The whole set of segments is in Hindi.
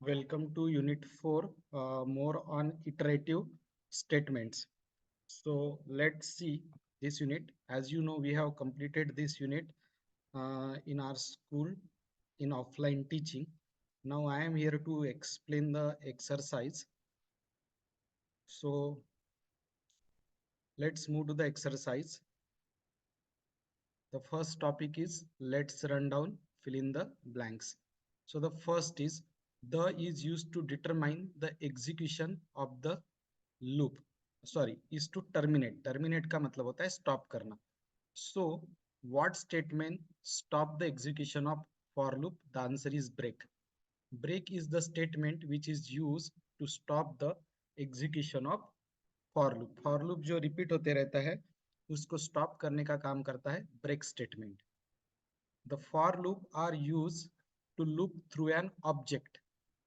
Welcome to Unit 4, more on iterative statements. So let's see this unit. As you know, we have completed this unit in our school in offline teaching. Now I am here to explain the exercise. So let's move to the exercise. The first topic is let's run down, fill in the blanks. So the first is the is used to determine the execution of the loop. Sorry, is to terminate का मतलब होता है stop करना. So what statement stop the execution of for loop? The answer is break. Break is the statement which is used to stop the execution of for loop. For loop जो repeat होते रहता है उसको stop करने का काम करता है break statement. The for loop are used to loop through an object.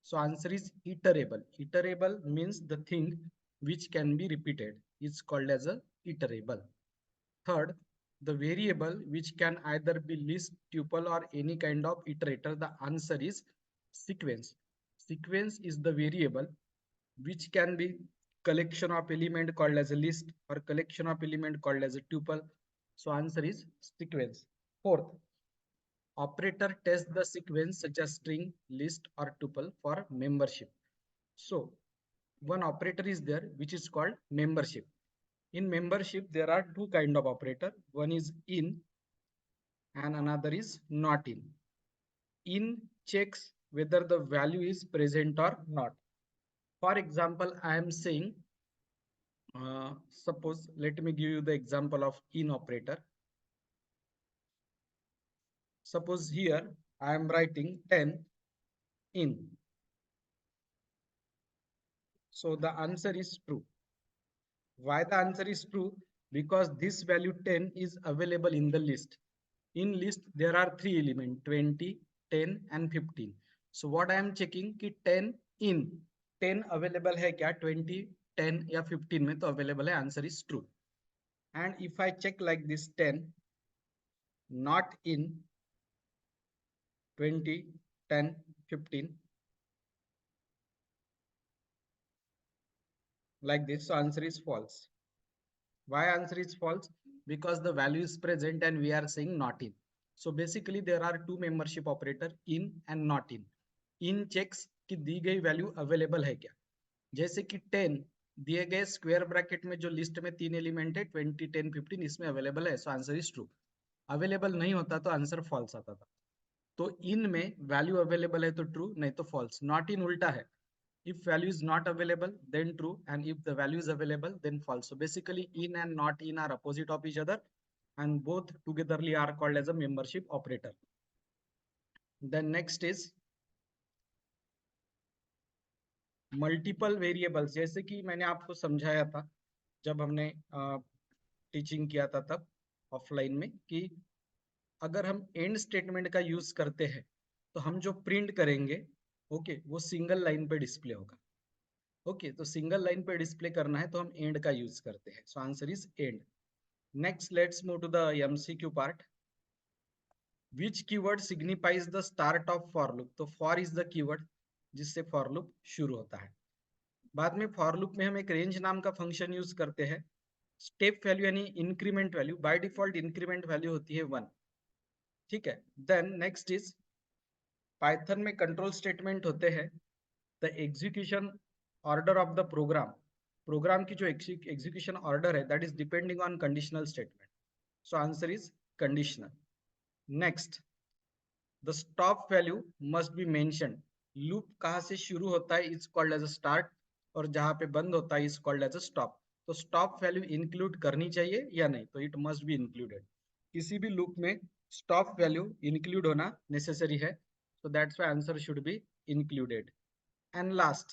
So answer is iterable. Iterable means the thing which can be repeated is called as a iterable. Third, the variable which can either be list, tuple or any kind of iterator. The answer is sequence. Sequence is the variable which can be collection of element called as a list or collection of element called as a tuple. So answer is sequence. Fourth, operator tests the sequence such as string, list or tuple for membership. So one operator is there which is called membership. In membership, there are two kind of operator. One is in and another is not in. In checks whether the value is present or not. For example, I am saying, suppose, let me give you the example of in operator. Suppose here I am writing 10 in. So the answer is true. Why the answer is true? Because this value 10 is available in the list. In list, there are three elements, 20, 10 and 15. So what I am checking कि 10 in 10 available है क्या 20, 10 या 15 में तो available है, answer is true. And if I check like this 10 not in 20, 10, 15 like this, so answer is false. Why answer is false? Because the value is present and we are saying not in. So basically there are two membership operator in and not in. In checks कि दी गई वैल्यू अवेलेबल है क्या. जैसे कि 10 दिए गए स्क्वायर ब्रैकेट में जो लिस्ट में तीन एलिमेंट है 20, 10, 15 इसमें अवेलेबल है. सो आंसर इज ट्रू. अवेलेबल नहीं होता तो आंसर फॉल्स आता था. तो इन में वैल्यू अवेलेबल है तो ट्रू, नहीं तो फॉल्स. नॉट इन उल्टा है. If value is not available, then true, and if the value is available, then false. So basically, in and not in are opposite of each other, and both togetherly are called as a membership operator. Then next is multiple variables. जैसे कि मैंने आपको समझाया था जब हमने टीचिंग किया था तब ऑफलाइन में कि अगर हम एंड स्टेटमेंट का यूज करते हैं तो हम जो प्रिंट करेंगे ओके वो सिंगल लाइन पे डिस्प्ले होगा. ओके तो सिंगल लाइन पे डिस्प्ले करना है तो हम एंड का यूज करते हैं. So answer is end. Next let's move to the MCQ part. Which keyword signifies the start of for loop? तो फॉर इज द कीवर्ड जिससे फॉर लूप शुरू होता है. बाद में फॉर लूप में हम एक रेंज नाम का फंक्शन यूज करते हैं. स्टेप वैल्यू यानी increment value, by default increment value होती है 1. ठीक है. देन नेक्स्ट इज पाइथन में कंट्रोल स्टेटमेंट होते हैं. The execution order of the program, program की जो एग्जीक्यूशन ऑर्डर है that is depending on conditional statement. So answer is conditional. Next, the stop value must be mention. Loop कहाँ से शुरू होता है is called as a start और जहां पे बंद होता है is called as a stop. तो स्टॉप वैल्यू इंक्लूड करनी चाहिए या नहीं? तो इट मस्ट बी इंक्लूडेड. किसी भी लूप में स्टॉप वैल्यू इंक्लूड होना नेसेसरी है. so that's why answer should be included. And last,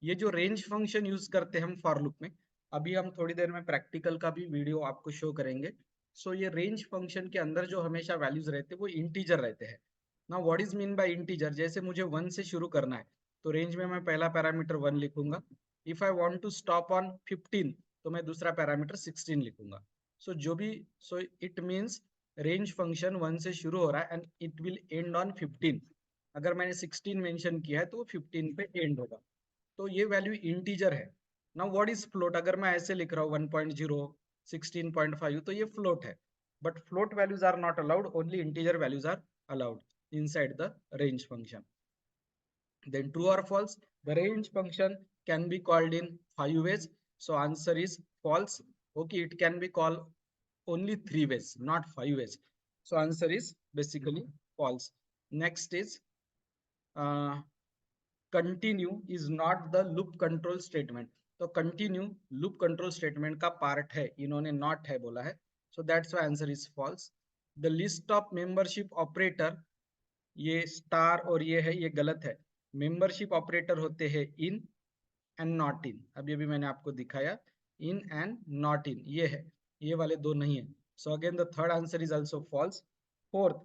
ये जो रेंज फंक्शन यूज करते हैं हम फॉर लूप में, अभी हम थोड़ी देर में प्रैक्टिकल का भी वीडियो आपको शो करेंगे. सो ये रेंज फंक्शन के अंदर जो हमेशा वैल्यूज रहते हैं वो इंटीजर रहते हैं. ना what is mean by integer? जैसे मुझे 1 से शुरू करना है तो रेंज में मैं पहला पैरामीटर 1 लिखूंगा. If I want to stop on 15 तो मैं दूसरा पैरामीटर 16 लिखूंगा. सो जो भी, so it means range function 1 से शुरू हो रहा है and it will end on 15. अगर मैंने 16 मेंशन किया है तो वो 15 पे एंड होगा, तो ये वैल्यू इंटीजर है। Now what is float? अगर मैं ऐसे लिख रहा हूँ 1.0 16.5, तो ये फ्लोट है, but float values are not allowed, only integer values are allowed inside the range function. Then true or false, the range function can be called in 5 ways. So answer is false. Okay, it can be called only 3 ways, not 5 ways. So answer is basically false. Next is uh, continue is not the loop control statement. तो continue loop control statement का part है, इन्होंने not है बोला है, so that's why answer is false. The list of membership operator, ये स्टार और ये है, ये गलत है। मेंबरशिप ऑपरेटर होते हैं इन एंड नॉट इन, अभी अभी मैंने आपको दिखाया, इन एंड नॉट इन ये है, ये वाले दो नहीं है। So again the third answer is also false. Fourth,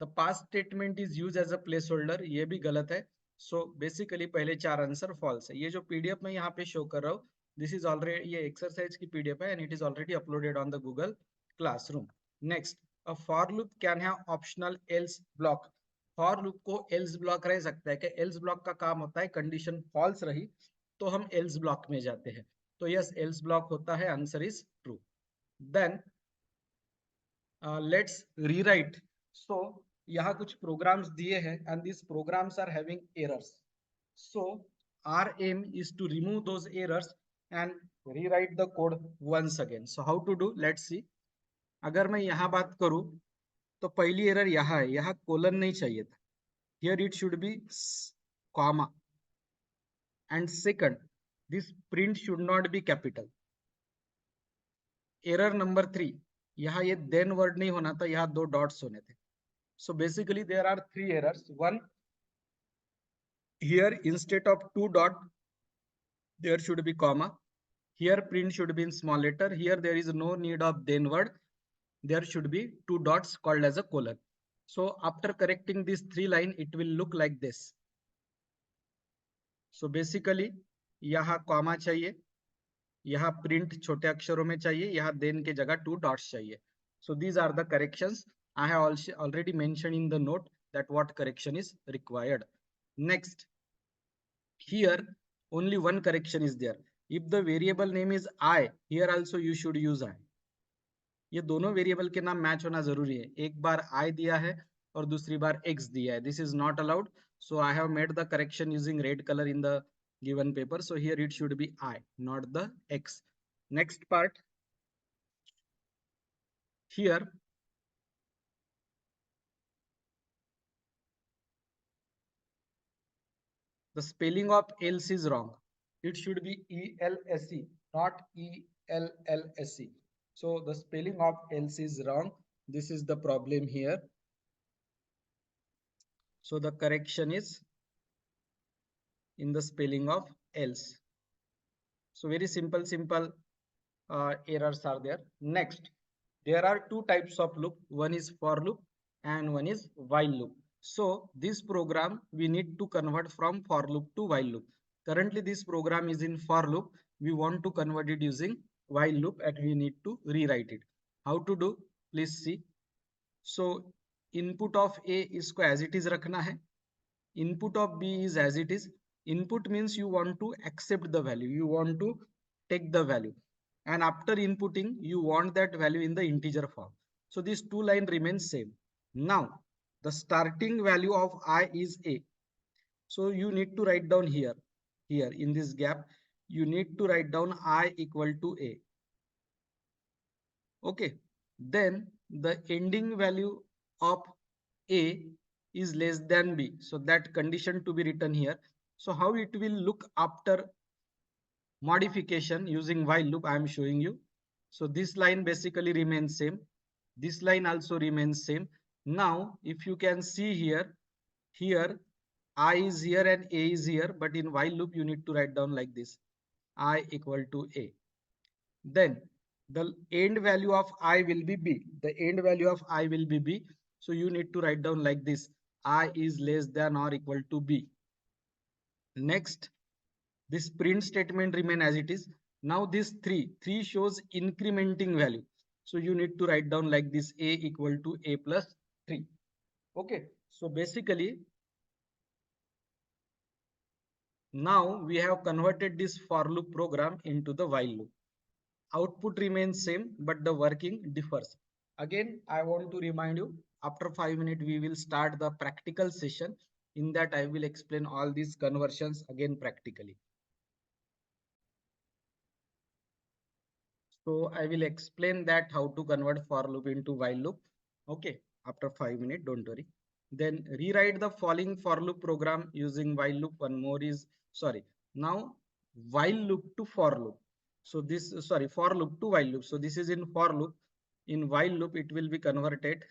the pass statement is use as a placeholder, ये भी गलत है। सो बेसिकली पहले चार आंसर फॉल्स है। ये जो पीडीएफ मैं यहाँ पे शो कर रहा हूँ, दिस इज ऑलरेडी, ये एक्सरसाइज की पीडीएफ है and it is already uploaded on the Google classroom. Next, a for loop can have optional else block. For loop को एल्स ब्लॉक रह सकता है कि एल्स ब्लॉक का काम होता है कंडीशन फॉल्स रही तो हम एल्स ब्लॉक में जाते हैं, तो यस एल्स ब्लॉक होता है, answer is true. Then let's rewrite. So यहाँ कुछ प्रोग्राम्स दिए हैं and this programs are having errors, so our aim is to remove those errors and rewrite the code once again. So how to do, let's see. अगर मैं यहाँ बात करूँ तो पहली एरर यहाँ है, यहाँ कोलन नहीं चाहिए था, here it should be comma, and second, this print should not be capital. Error number 3, यहाँ ये then word नहीं होना था, यहाँ दो dots होने थे. So basically there are 3 errors. One, here instead of 2 dot there should be comma, here print should be in small letter, here there is no need of then word, there should be 2 dots called as a colon. So after correcting these 3 line it will look like this. So basically यहाँ comma चाहिए, यहाँ प्रिंट छोटे अक्षरों में चाहिए, यहाँ देन के जगह 2 डॉट्स चाहिए. So these are the corrections. I have also already mentioned in the note that what correction is required. Next, here only one correction is there. If the variable name is I, here also you should use I. ये दोनों वेरिएबल के नाम मैच होना जरूरी है, एक बार I दिया है और दूसरी बार X दिया है. This is not allowed. So I have made the correction using red color in the given paper. So here it should be I, not the X. Next part, here the spelling of else is wrong. It should be ELSE, not ELLSE. So the spelling of else is wrong. This is the problem here. So the correction is in the spelling of else. So very simple errors are there. Next, there are two types of loop. One is for loop and one is while loop. So this program we need to convert from for loop to while loop. Currently this program is in for loop. We want to convert it using while loop and we need to rewrite it. How to do? Please see. So input of A इसको as it is रखना है. Input of B is as it is. Input means you want to accept the value, you want to take the value, and after inputting you want that value in the integer form. So these two lines remain same. Now the starting value of I is A, so you need to write down here in this gap you need to write down I equal to A. Okay, then the ending value of A is less than B, so that condition to be written here. So how it will look after modification using while loop I am showing you. So this line basically remains same, this line also remains same. Now if you can see here I is here and A is here, but in while loop you need to write down like this, I equal to A. Then the end value of I will be B, the end value of I will be B, so you need to write down like this, I is less than or equal to B. Next, this print statement remain as it is. Now this 3 shows incrementing value, so you need to write down like this, A equal to A plus 3. Okay, so basically Now we have converted this for loop program into the while loop. Output remains same, but the working differs. Again, I want to remind you, after 5 minutes, we will start the practical session. In that, I will explain all these conversions again practically. So I will explain that how to convert for loop into while loop. Okay, after 5 minutes, don't worry. Then rewrite the following for loop program using while loop. One more is, sorry, now while loop to for loop. So this, sorry, for loop to while loop. So this is in for loop. In while loop, it will be converted.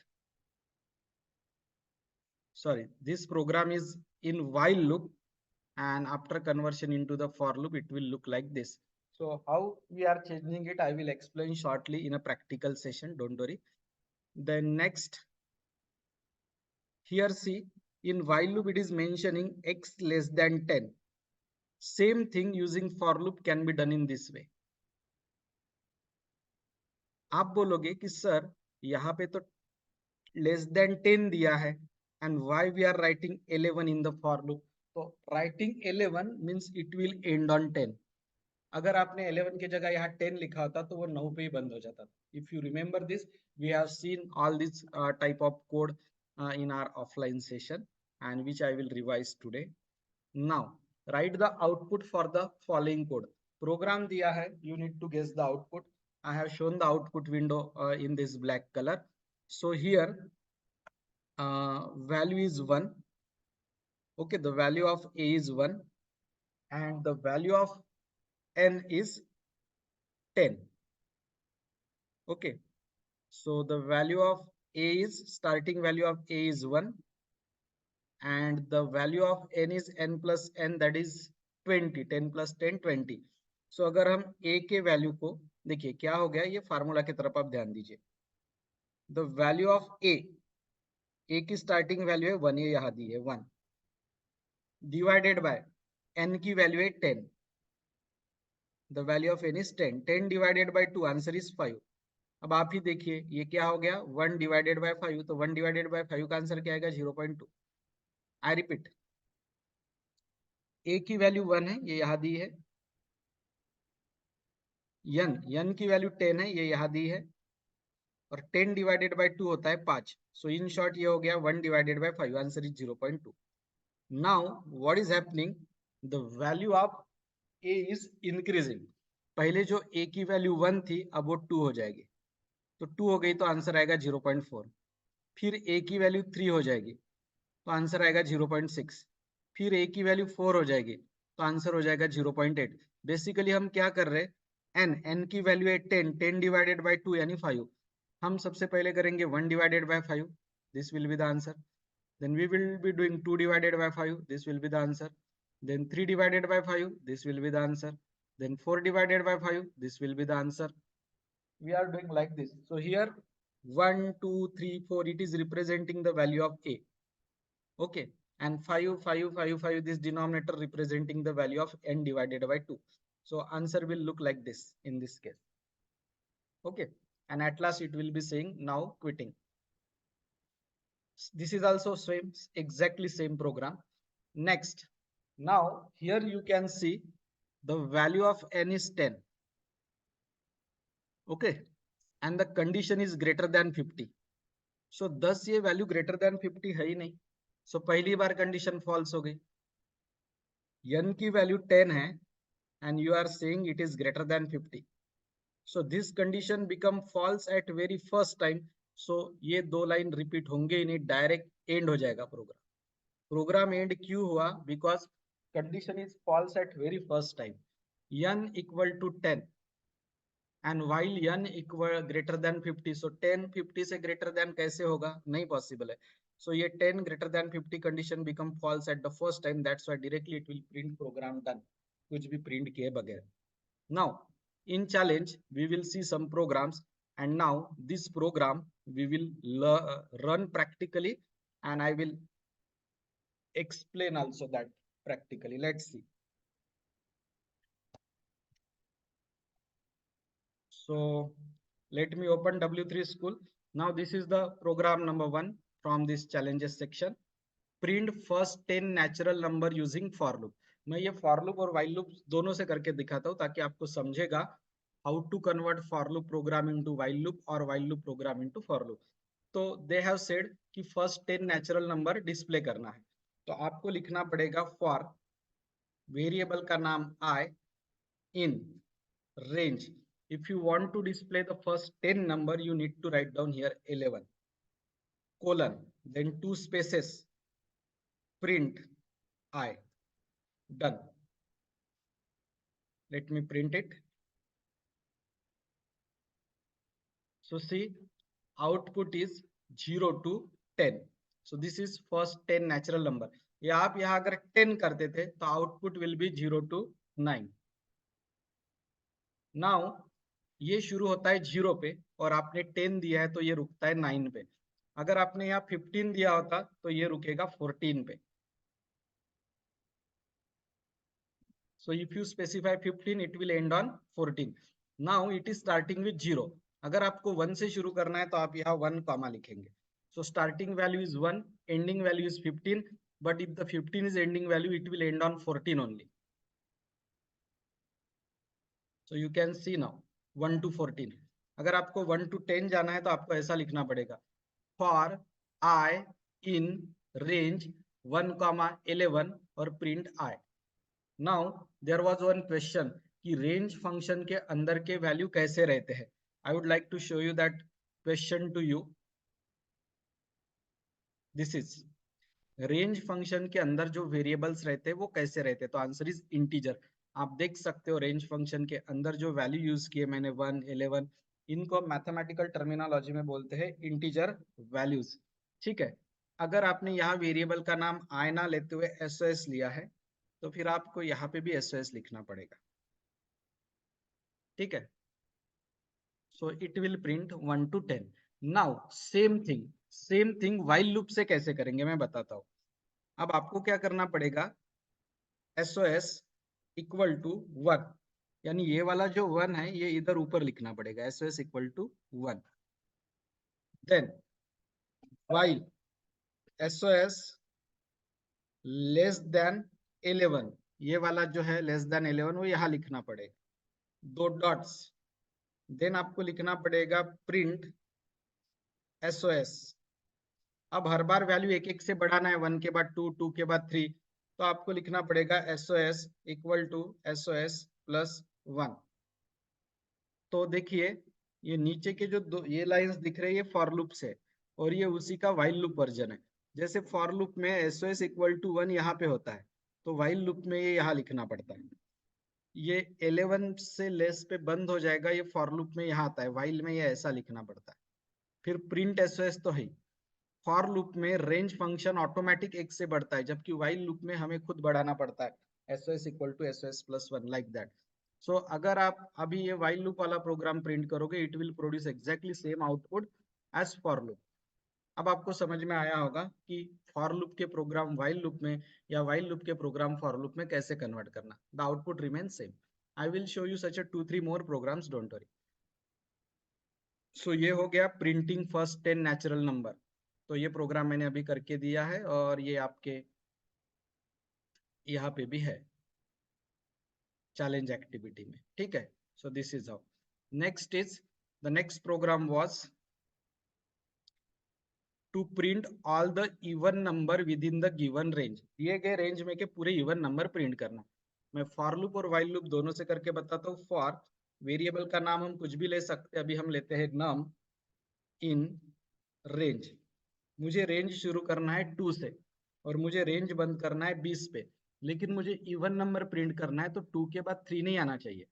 Sorry, this program is in while loop, and after conversion into the for loop, it will look like this. So how we are changing it, I will explain shortly in a practical session. Don't worry. Then next, here see, in while loop, it is mentioning x less than 10. Same thing using for loop can be done in this way. आप बोलोगे कि सर यहाँ पे तो लेस देन 10 दिया है and why we are writing 11 in the for loop. तो writing 11 means it will end on 10. अगर आपने 11 की जगह यहाँ 10 लिखा होता तो वो 9 पे ही बंद हो जाता. If you remember this, we have seen all this type of code in our offline session, and which I will revise today. Now write the output for the following code. Program दिया है, you need to guess the output. I have shown the output window in this black color. So here value is 1. Okay, the value of a is 1 and the value of n is 10. Okay, so the value of a is, starting value of a is 1 and the value of n is n plus n, that is 20. 10 plus 10 20. So अगर हम a के वैल्यू को देखिए क्या हो गया, ये फार्मूला की तरफ आप ध्यान दीजिए. द वैल्यू ऑफ a की स्टार्टिंग वैल्यू है 1, ये यहाँ दी है 1, डिवाइडेड बाय n की वैल्यू है 10. The value of n is 10. 10 divided by 2, answer is 5. अब आप ही देखिए ये क्या हो गया, 1 डिवाइडेड बाय 5. तो 1 डिवाइडेड बाय 5 का आंसर क्या आएगा, 0.2. आई रिपीट, a की वैल्यू 1 है, ये यहाँ दी है. n की वैल्यू 10 है, ये यहाँ दी है. और 10 डिवाइडेड बाय 2 होता है 5. सो इन शॉर्ट ये हो गया 1 divided by 5, answer is 0.2. Now what is happening, the value of a is increasing. पहले जो a की वैल्यू 1 थी, अब वो 2 हो जाएगी. तो 2 हो गई तो आंसर आएगा 0.4. फिर a की वैल्यू 3 हो जाएगी तो आंसर आएगा 0.6. फिर a की वैल्यू 4 हो जाएगी तो आंसर हो जाएगा 0.8. बेसिकली हम क्या कर रहे हैं, n की वैल्यू है 10. 10 डिवाइडेड बाय 2 यानी 5. हम सबसे पहले करेंगे 1 divided by 5, this will be the answer. Then we will be doing 2 divided by 5, this will be the answer. Then 3 divided by 5, this will be the answer. Then 4 divided by 5, this will be the answer. We are doing like this. So here 1 2 3 4, it is representing the value of a. Okay, and 5 5 5 5, this denominator representing the value of n divided by 2. So answer will look like this in this case. Okay, and at last it will be saying now quitting. This is also same, exactly same program. Next, now here you can see the value of n is 10. Okay, and the condition is greater than 50. So 10 ये वैल्यू ग्रेटर देन 50 है ही नहीं. सो पहली बार कंडीशन फॉल्स हो गई. n की वैल्यू 10 है and you are saying it is greater than 50. So this condition become false at very first time. So ये दो लाइन रिपीट होंगे ही नहीं, डायरेक्ट एंड हो जाएगा प्रोग्राम. प्रोग्राम एंड क्यों हुआ, because condition is false at very first time. n equal to 10 and while n equal greater than 50. सो 10 50 से ग्रेटर देन कैसे होगा, नहीं पॉसिबल है. सो ये 10 greater than 50 condition become false at the first time. That's why directly it will print program done, कुछ भी प्रिंट किए बगैर. Now in challenge we will see some programs, and now this program we will run practically, and I will explain also that practically. Let's see. So let me open W3 School. Now this is the program number 1 from this challenges section. Print first 10 natural number using for loop. मैं ये फॉर लूप और व्हाइल लूप दोनों से करके दिखाता हूँ ताकि आपको समझेगा how to convert for loop program into while loop और while loop program into for loop. तो दे हैव सेड कि फर्स्ट 10 नेचुरल नंबर डिस्प्ले करना है, तो आपको लिखना पड़ेगा फॉर वेरिएबल का नाम आई इन range. If you want to display the first 10 number, you need to write down here 11 colon, then two spaces, print I. Done. Let me print it. So see, output is 0 to 10. So this is first 10 natural number. ये आप यहाँ अगर 10 करते थे तो output will be 0 to 9. Now ये शुरू होता है 0 पे और आपने 10 दिया है तो ये रुकता है 9 पे। अगर आपने यहाँ 15 दिया होता तो ये रुकेगा 14 पे। So if you specify 15, it will end on 14. Now it is starting with 0. अगर आपको 1 से शुरू करना है तो आप यहाँ 1 कॉमा लिखेंगे. So starting value is 1, ending value is 15. But if the 15 is ending value, it will end on 14 only. So you can see now 1 to 14. अगर आपको 1 to 10 जाना है तो आपको ऐसा लिखना पड़ेगा. For I in range 1, 11 और print I. Now there was one question कि रेंज फंक्शन के अंदर के वैल्यू कैसे रहते हैं. I would like to show you that question to you. This is range function के अंदर जो वेरिएबल्स रहते हैं वो कैसे रहते हैं. तो आंसर इज इंटीजर. आप देख सकते हो रेंज फंक्शन के अंदर जो वैल्यू यूज किए मैंने 1, 11, इनको मैथमेटिकल टर्मिनोलॉजी में बोलते हैं इंटीजर वैल्यूज. ठीक है. अगर आपने यहाँ वेरिएबल का नाम आई ना लेते हुए एसओएस लिया है तो फिर आपको यहाँ पे भी एसओएस लिखना पड़ेगा. ठीक है. So it will print 1 to 10. Now same thing while loop से कैसे करेंगे मैं बताता हूँ. अब आपको क्या करना पड़ेगा, एसओएस इक्वल टू 1, यानी ये वाला जो 1 है ये इधर ऊपर लिखना पड़ेगा. SOS equal to 1. Then while SOS less than 11, ये वाला जो है लेस देन 11 वो यहाँ लिखना पड़ेगा. दो डॉट्स. देन आपको लिखना पड़ेगा प्रिंट एसओएस. अब हर बार वैल्यू एक एक से बढ़ाना है, 1 के बाद 2, 2 के बाद 3, तो आपको लिखना पड़ेगा SOS equal to SOS plus 1. तो देखिए ये नीचे के जो दो ये लाइंस दिख रही है फॉर लूप से और ये उसी का व्हाइल लूप वर्जन है. जैसे फॉर लूप में एसओएस इक्वल टू 1 यहाँ पे होता है तो व्हाइल लूप में ये यहाँ लिखना पड़ता है. ये 11 से लेस पे बंद हो जाएगा, ये फॉर लूप में यहाँ आता है, व्हाइल में ये ऐसा लिखना पड़ता है. फिर प्रिंट एसओएस तो है. फॉर लूप में रेंज फंक्शन ऑटोमेटिक 1 से बढ़ता है जबकि व्हाइल लूप में हमें खुद बढ़ाना पड़ता है. SOS equal to SOS plus 1 like that. So अगर आप अभी ये व्हाइल लूप वाला प्रोग्राम प्रिंट करोगे it will produce exactly same output as for loop. अब आपको समझ में आया होगा कि फॉर लूप के प्रोग्राम व्हाइल लूप में या व्हाइल लूप के प्रोग्राम फॉर लूप में कैसे कन्वर्ट करना. The output remain same. I will show you such 2-3 more programs, don't worry. सो ये हो गया प्रिंटिंग फर्स्ट 10 नेचुरल नंबर. तो ये प्रोग्राम मैंने अभी करके दिया है और ये आपके यहाँ पे भी है चैलेंज एक्टिविटी में. ठीक है. So this is how. Next is the next program was to print all the even number within the given range. दिए गए रेंज में के पूरे इवन नंबर प्रिंट करना. मैं फॉर लूप और व्हाइल लूप दोनों से करके बताता हूँ. फॉर वेरिएबल का नाम हम कुछ भी ले सकते हैं. अभी हम लेते हैं नम इन रेंज. मुझे रेंज शुरू करना है 2 से और मुझे रेंज बंद करना है 20 पे, लेकिन मुझे इवन नंबर प्रिंट करना है तो 2 के बाद 3 नहीं आना चाहिए,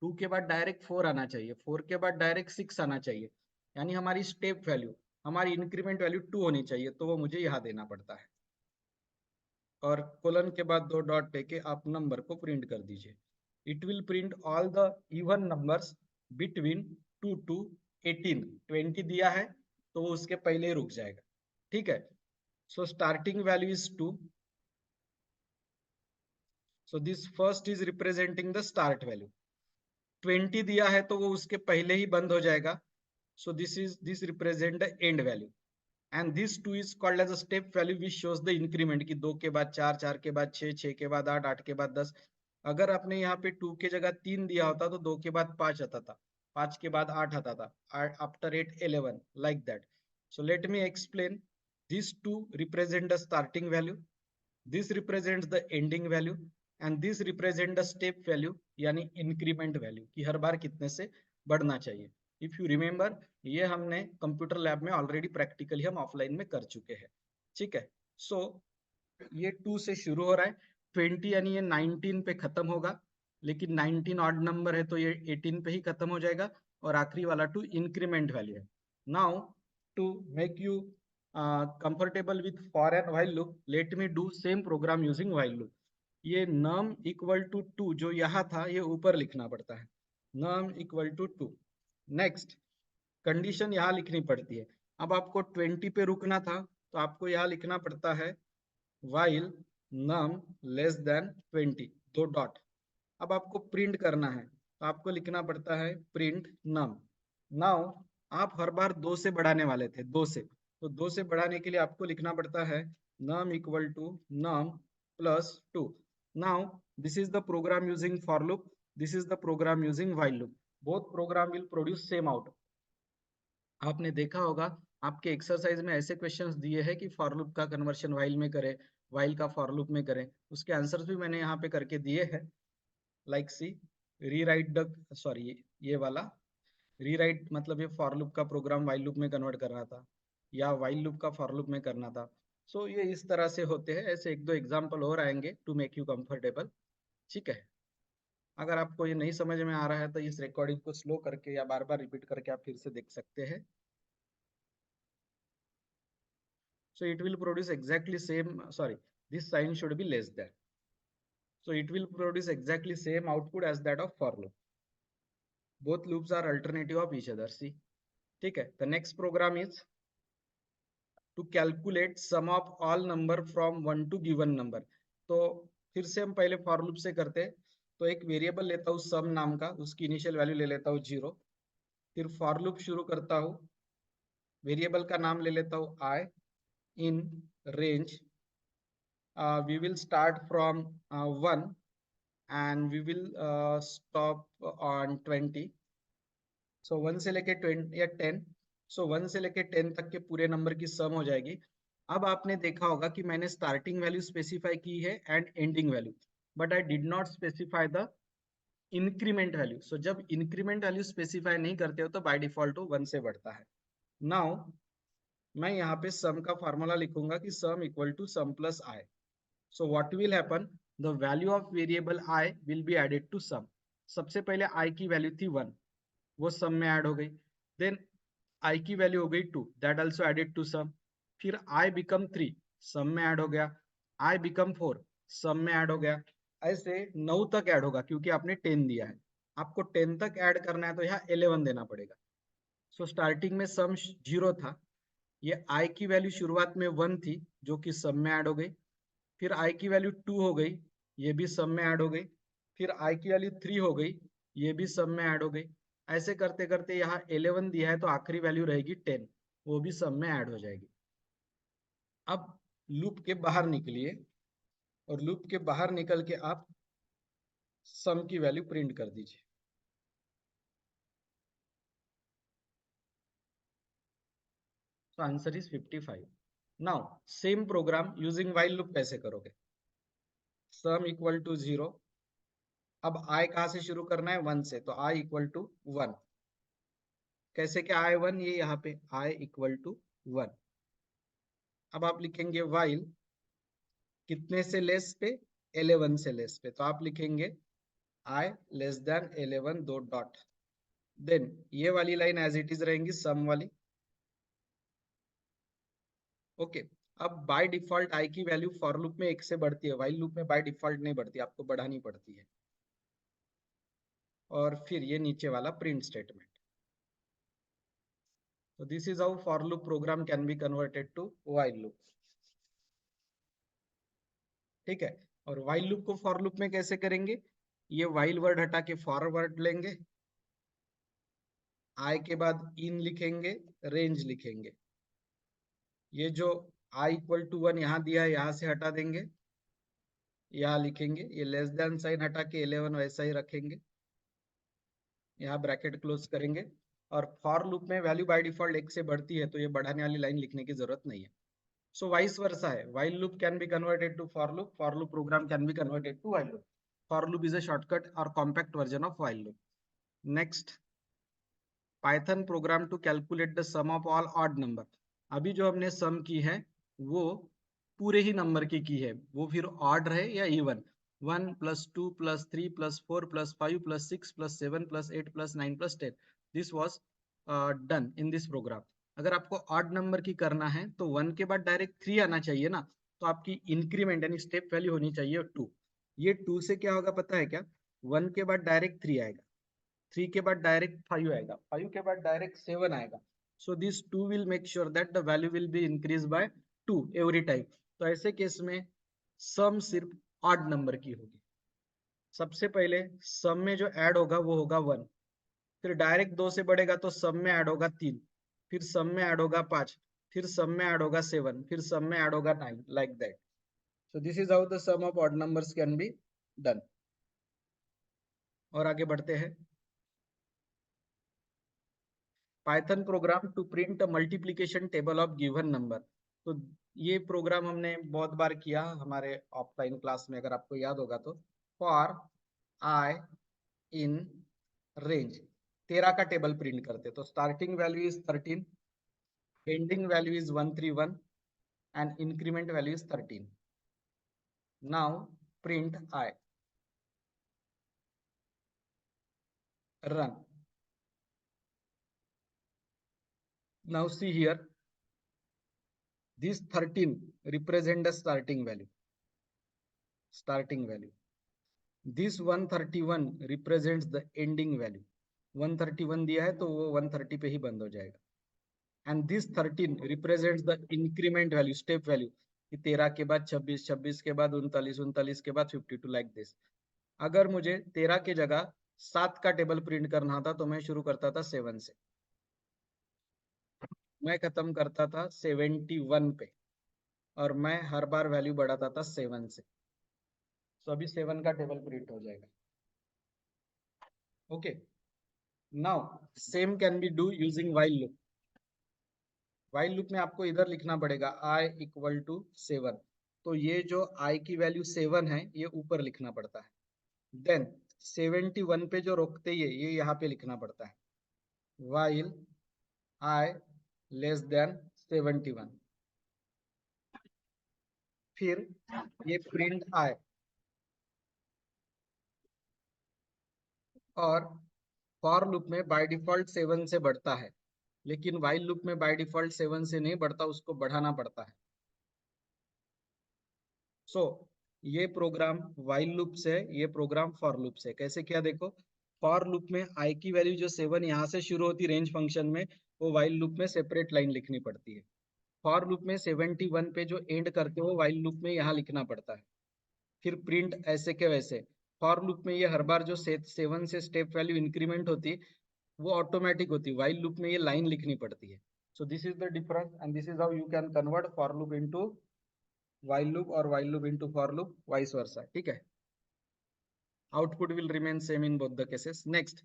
2 के बाद डायरेक्ट 4 आना चाहिए, 4 के बाद डायरेक्ट 6 आना चाहिए. यानी हमारी स्टेप वैल्यू, हमारी इंक्रीमेंट वैल्यू 2 होनी चाहिए, तो वो मुझे यहाँ देना पड़ता है. और कोलन के बाद 2 डॉट देके आप नंबर को प्रिंट कर दीजिए. It will print all the even numbers between 2 to 18. 20 दिया है तो वो उसके पहले ही रुक जाएगा. ठीक है. So starting value is 2. So this first is representing the start value. 20 दिया है तो वो उसके पहले ही बंद हो जाएगा. So this represent the end value. And this 2 is called as a step value which shows the increment, कि 2 के बाद 4, 4 के बाद 6, 6 के बाद 8, 8 के बाद 10। अगर आपने यहाँ पे 2 के जगह 3 दिया होता तो 2 के बाद 5 आता था, 5 के बाद 8 आता था, after 8 11, like that. So let me explain. These two represent the starting value, this represents the ending value, and this represent the step value यानी increment value, कि हर बार कितने से बढ़ना चाहिए. If you remember, ये हमने कंप्यूटर लैब में ऑलरेडी प्रैक्टिकली हम ऑफलाइन में कर चुके हैं. ठीक है. सो ये 2 से शुरू हो रहा है, 20 यानी ये 19 पे खत्म होगा, लेकिन 19 ऑड नंबर है तो ये 18 पे ही खत्म हो जाएगा, और आखिरी वाला 2 इंक्रीमेंट वैल्यू है. Now to make you comfortable with for and while loop, let me do same program using while loop. ये num इक्वल टू 2 जो यहाँ था ये ऊपर लिखना पड़ता है, num equal to 2. Next condition यहाँ लिखनी पड़ती है. अब आपको 20 पे रुकना था तो आपको यहाँ लिखना पड़ता है while num less than 20, 2 dot. अब आपको प्रिंट करना है तो आपको लिखना पड़ता है प्रिंट num. नाउ आप हर बार 2 से बढ़ाने वाले थे, 2 से, तो 2 से बढ़ाने के लिए आपको लिखना पड़ता है num equal to num plus 2. Now this is the program using for loop, this is the program using while loop. Both program will produce same out. आपने देखा होगा आपके एक्सरसाइज में ऐसे क्वेश्चंस दिए हैं कि फॉर लूप का कन्वर्शन व्हाइल में करें, व्हाइल का फॉर लूप में करें. उसके आंसर्स भी मैंने यहाँ पे करके दिए हैं. Like see rewrite the, sorry ये वाला रीराइट मतलब ये फॉर लूप का प्रोग्राम व्हाइल लूप में कन्वर्ट करना था, या व्हाइल लूप का फॉर लूप में करना था. सो ये इस तरह से होते हैं. ऐसे एक दो एग्जांपल और आएंगे टू मेक यू कंफर्टेबल. ठीक है. अगर आपको ये नहीं समझ में आ रहा है तो इस रिकॉर्डिंग को स्लो करके या बार बार रिपीट करके आप फिर से देख सकते हैं. So it will produce exactly same, sorry, this sign should be less than. So it will produce exactly same output as that of for loop. Both loops are alternative of each other. See, ठीक है. The next program is to calculate sum of all number from 1 to given number. तो फिर से हम पहले for loop से करते हैं. तो एक वेरिएबल लेता हूँ sum नाम का, उसकी इनिशियल वैल्यू ले लेता हूँ 0. फिर for loop शुरू करता हूँ, वेरिएबल का नाम ले लेता हूँ I in range. We will start from 1 and we will stop on 20. So 1 से लेके 20 या 10, so 1 से लेके 10 तक के पूरे नंबर की सम हो जाएगी. अब आपने देखा होगा कि मैंने स्टार्टिंग वैल्यू स्पेसिफाई की है and ending value, but I did not specify the increment value. So जब इंक्रीमेंट वैल्यू स्पेसिफाई नहीं करते हो तो बाय डिफॉल्ट वो 1 से बढ़ता है. नाउ मैं यहाँ पे सम का फार्मूला लिखूंगा कि sum equal to sum plus I. So what will happen? The value of variable I will be added to sum. सबसे पहले I की वैल्यू थी 1, वो सम में ऐड हो गई. देन I की वैल्यू हो गई 2, that also added to some. फिर I become 3, सम में ऐड हो गया. I become 4, सम में ऐड हो गया. ऐसे 9 तक ऐड होगा क्योंकि आपने 10 दिया है. आपको 10 तक ऐड करना है तो यहाँ 11 देना पड़ेगा. सो स्टार्टिंग में सम 0 था, ये I की वैल्यू शुरुआत में 1 थी जो कि सम में ऐड हो गई. फिर I की वैल्यू 2 हो गई, ये भी सम में ऐड हो गई. फिर I की वैल्यू 3 हो गई, ये भी सम में ऐड हो गई. ऐसे करते करते यहाँ 11 दिया है तो आखिरी वैल्यू रहेगी 10, वो भी सम में ऐड हो जाएगी. अब लूप के बाहर निकलिए और लूप के बाहर निकल के आप सम की वैल्यू प्रिंट कर दीजिए. तो answer is 55. Now same program using while loop कैसे करोगे? Sum equal to 0. अब I कहाँ से शुरू करना है? 1 से, तो I इक्वल टू 1. कैसे क्या I1? ये यहाँ पे I इक्वल टू 1. अब आप लिखेंगे while कितने से लेस पे? 11 से लेस पे, तो आप लिखेंगे I लेस देन 11 दो डॉट. देन ये वाली लाइन एज इट इज रहेंगी, सम वाली. ओके. अब बाय डिफॉल्ट I की वैल्यू फॉर लूप में 1 से बढ़ती है, व्हाइल लूप में बाय डिफॉल्ट नहीं बढ़ती, आपको बढ़ानी पड़ती है. और फिर ये नीचे वाला print statement. So this is how for loop program can be converted to while loop. ठीक है. और while loop को for loop में कैसे करेंगे? ये while वर्ड हटा के for वर्ड लेंगे, I के बाद in लिखेंगे, range लिखेंगे. ये जो i इक्वल टू 1 यहाँ दिया है, यहाँ से हटा देंगे, यहाँ लिखेंगे, ये लेस देन साइन हटा के 11 वैसा ही रखेंगे, यहाँ ब्रैकेट क्लोज करेंगे। और फॉर लूप में वैल्यू बाय डिफॉल्ट 1 से बढ़ती है, तो ये बढ़ाने वाली लाइन लिखने की जरूरत नहीं है। सो वाइस वर्सा है, while loop can be converted to for loop program can be converted to while loop. For loop is a shortcut or compact version of while loop. Next, Python program to calculate the sum of all odd number. अभी जो हमने sum की है वो पूरे ही नंबर की है, वो फिर odd रहे या even, 1 plus 2 plus 3 plus 4 plus 5 plus 6 plus 7 plus 8 plus 9 plus 10. This was done in this program. अगर आपको odd नंबर की करना है तो 1 के बाद डायरेक्ट 3 आना चाहिए ना, तो आपकी इंक्रीमेंट यानी स्टेप वैल्यू होनी चाहिए 2। ये 2 से क्या होगा पता है क्या, 1 के बाद डायरेक्ट 3 आएगा, 3 के बाद डायरेक्ट 5 आएगा, 5 के बाद डायरेक्ट 7 आएगा। So this 2 will make sure that the value will be increase by 2 every time. तो ऐसे केस में सम सिर्फ ऑड नंबर की होगी। सबसे पहले सम में जो ऐड होगा वो होगा 1, फिर डायरेक्ट 2 से बढ़ेगा तो सम में ऐड होगा 3, फिर सम में ऐड होगा 5, फिर सम में ऐड होगा 7, फिर सम में ऐड होगा 9, like that. So this is how the sum of odd numbers can be done. और आगे बढ़ते हैं। Python program to print a multiplication table of given number. तो ये प्रोग्राम हमने बहुत बार किया हमारे ऑफलाइन क्लास में, अगर आपको याद होगा तो। फॉर आई इन रेंज 13 का टेबल प्रिंट करते, तो starting value is 13, ending value is 131 and increment value is 13। Now print I, run. Now see here, this 13 represent the starting value, this 131 represents the ending value। 131 दिया है तो वो 130 पे ही बंद हो जाएगा। And this 13 represents the increment value, step value, कि 13 के बाद 26, 26 के बाद 39, 39 के बाद 52, लाइक दिस। अगर मुझे 13 के जगह 7 का टेबल प्रिंट करना था तो मैं शुरू करता था 7 से, मैं खत्म करता था 71 पे, और मैं हर बार वैल्यू बढ़ाता था 7 से। तो अभी 7 का टेबल प्रिंट हो जाएगा। Okay, now same can be do using while loop. While loop में आपको इधर लिखना पड़ेगा i इक्वल टू 7, तो ये जो i की वैल्यू 7 है ये ऊपर लिखना पड़ता है। देन 71 पे जो रोकते ये यहाँ पे लिखना पड़ता है, व्हाइल i लेस देन 71। फिर ये प्रिंट i, और फॉर लूप में बाय डिफॉल्ट 7 से बढ़ता है, लेकिन व्हाइल लूप में बाय डिफॉल्ट 7 से नहीं बढ़ता, उसको बढ़ाना पड़ता है। सो ये प्रोग्राम व्हाइल लूप से, ये प्रोग्राम फॉर लूप से। कैसे किया देखो, फॉर लूप में i की वैल्यू जो 7 यहाँ से शुरू होती रेंज फंक्शन में, वो व्हाइल लूप में सेपरेट लाइन लिखनी पड़ती है। फॉर लूप में 71 पे जो एंड करते हो व्हाइल लूप में यहाँ लिखना पड़ता है। फिर प्रिंट ऐसे के वैसे। फॉर लूप में ये हर बार जो 7 से स्टेप वैल्यू इंक्रीमेंट होती वो ऑटोमेटिक होती, व्हाइल लूप में ये लाइन लिखनी पड़ती है। So this is the difference and this is how you can convert for loop into while loop और while loop into for loop, vice versa. ठीक है, output will remain same in both the cases. Next,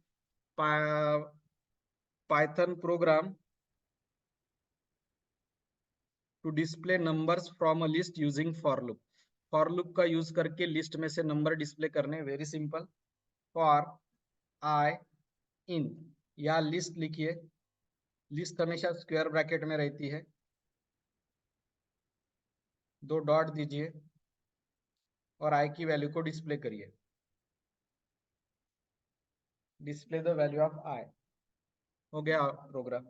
Python program to display numbers from a list using for loop. For loop का यूज करके लिस्ट में से नंबर डिस्प्ले करने, very simple. For I in, या लिस्ट लिखिए, लिस्ट हमेशा स्क्वायर ब्रैकेट में रहती है, 2 डॉट दीजिए और आई की वैल्यू को डिस्प्ले करिए, डिस्प्ले द वैल्यू ऑफ आई। हो गया programme.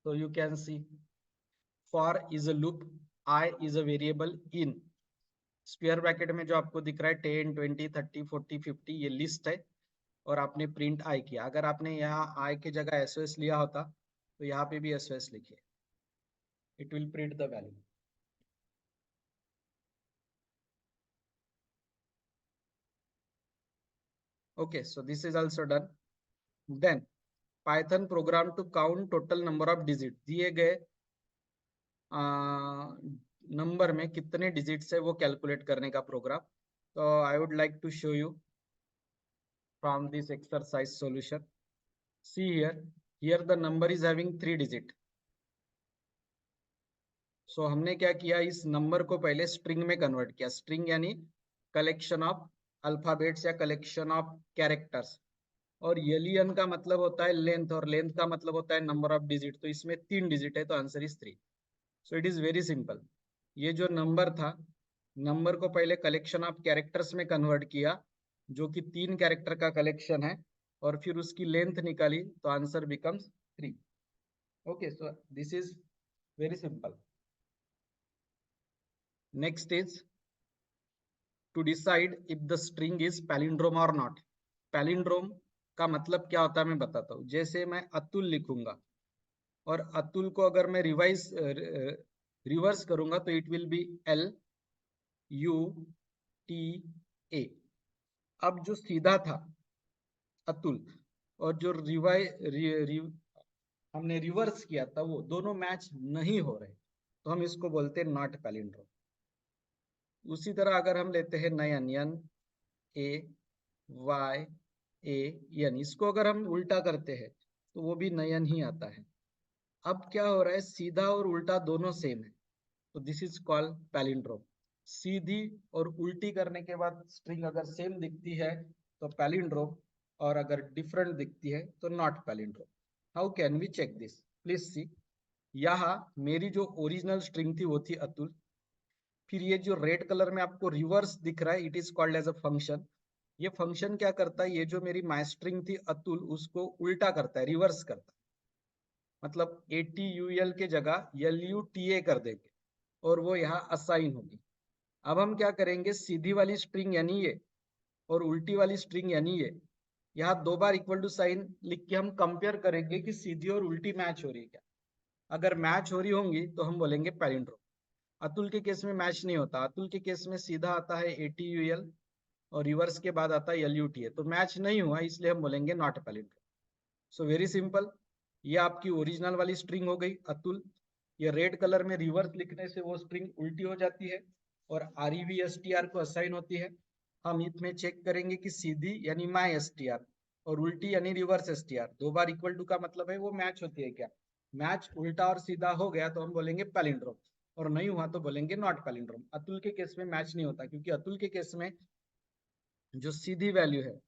So you can see for is a loop, I is a variable in square bracket में जो आपको दिख रहा है 10, 20, 30, 40, 50 ये लिस्ट है, और आपने प्रिंट आई किया। अगर आपने यहाँ आई की जगह एसओएस लिया होता तो यहाँ पे भी एसओएस लिखिए, it will print the value. Okay, so this is also done. Then Python program to count total number of digit. दिए गए नंबर में कितने डिजिट्स है वो कैलकुलेट करने का प्रोग्राम. तो I would like to show you from this exercise solution. See here the number is having 3 digit. So हमने क्या किया, इस नंबर को पहले स्ट्रिंग में कन्वर्ट किया. स्ट्रिंग यानी कलेक्शन ऑफ अल्फाबेट्स या कलेक्शन ऑफ कैरेक्टर्स. और एलियन का मतलब होता है लेंथ, और लेंथ का मतलब होता है नंबर ऑफ डिजिट. तो इसमें 3 डिजिट है, तो answer is 3. So it is very simple. ये जो नंबर था, नंबर को पहले कलेक्शन ऑफ कैरेक्टर्स में कन्वर्ट किया, जो कि 3 कैरेक्टर का कलेक्शन है, और फिर उसकी लेंथ निकाली, तो answer becomes 3. Okay, so this is very simple. Next is to decide if the string is palindrome or not. Palindrome का मतलब क्या होता है मैं बताता हूँ. जैसे मैं अतुल लिखूंगा और अतुल को अगर मैं रिवर्स करूंगा तो इट विल बी LUTA. अब जो सीधा था अतुल और जो हमने रिवर्स किया था, वो दोनों मैच नहीं हो रहे, तो हम इसको बोलते हैं नॉट पैलिंड्रोम. उसी तरह अगर हम लेते हैं नयन, NAYAN, इसको अगर हम उल्टा करते हैं तो वो भी नयन ही आता है. अब क्या हो रहा है, सीधा और उल्टा दोनों सेम है, तो दिस इज कॉल्ड पैलिंड्रोम. सीधी और उल्टी करने के बाद स्ट्रिंग अगर सेम दिखती है तो पैलिंड्रोम, और अगर डिफरेंट दिखती है तो not palindrome. How can we check this? Please see. यहाँ मेरी जो ओरिजिनल स्ट्रिंग थी वो थी अतुल. फिर ये जो रेड कलर में आपको रिवर्स दिख रहा है, it is called as a function. ये फंक्शन क्या करता है, ये जो मेरी माई स्ट्रिंग थी अतुल, उसको उल्टा करता है, रिवर्स करता है. मतलब ATUL के जगह LUTA कर देंगे, और वो यहाँ असाइन होगी. अब हम क्या करेंगे, सीधी वाली स्ट्रिंग यानी ये, और उल्टी वाली स्ट्रिंग यानी ये, यहाँ 2 बार इक्वल टू साइन लिख के हम कंपेयर करेंगे कि सीधी और उल्टी मैच हो रही है क्या. अगर मैच हो रही होंगी तो हम बोलेंगे पैलिंड्रोम. अतुल के केस में मैच नहीं होता. अतुल के केस में सीधा आता है ATUL और रिवर्स के बाद आता है LUTA, तो मैच नहीं हुआ, इसलिए हम बोलेंगे not palindrome. So very simple. ये आपकी ओरिजिनल वाली स्ट्रिंग हो गई अतुल. ये रेड कलर में रिवर्स लिखने से वो स्ट्रिंग उल्टी हो जाती है और REVSTR को असाइन होती है. हम इसमें चेक करेंगे कि सीधी यानी माई STR और उल्टी यानी रिवर्स STR, 2 बार इक्वल टू का मतलब है वो मैच होती है क्या. मैच उल्टा और सीधा हो गया तो हम बोलेंगे पैलिंड्रोम, और नहीं हुआ तो बोलेंगे नॉट पैलिंड्रोम. अतुल के केस में मैच नहीं होता, क्योंकि अतुल के केस में जो सीधी वैल्यू है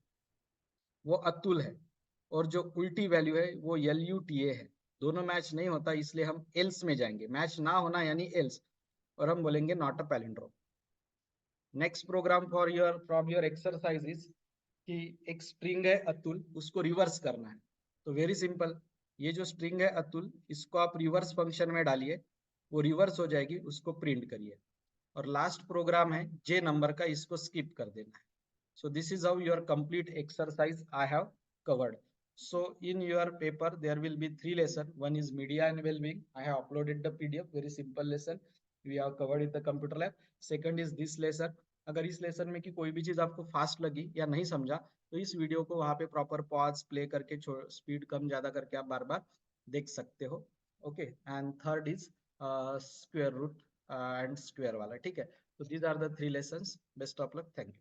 वो अतुल है, और जो उल्टी वैल्यू है वो LUTA है. दोनों मैच नहीं होता, इसलिए हम एल्स में जाएंगे. मैच ना होना यानी एल्स, और हम बोलेंगे not a palindrome. Next program for your from your exercise कि एक स्ट्रिंग है अतुल, उसको रिवर्स करना है. तो वेरी सिंपल. ये जो स्ट्रिंग है अतुल, इसको आप रिवर्स फंक्शन में डालिए, वो रिवर्स हो जाएगी, उसको प्रिंट करिए. और लास्ट प्रोग्राम है J नंबर का, इसको स्किप कर देना है. So this is how your complete exercise I have covered. So in your paper there will be 3 lessons. One is media and well-being. I have uploaded the PDF. Very simple lesson. We have covered in the computer lab. Second is this lesson. अगर इस लेसन में की कोई भी चीज आपको फास्ट लगी या नहीं समझा, तो इस वीडियो को वहां पे प्रॉपर पॉज प्ले करके स्पीड कम ज्यादा करके आप बार बार देख सकते हो. Okay. And third is square root and square वाला. ठीक है. तो these are the 3 lessons. Best of luck. Thank you.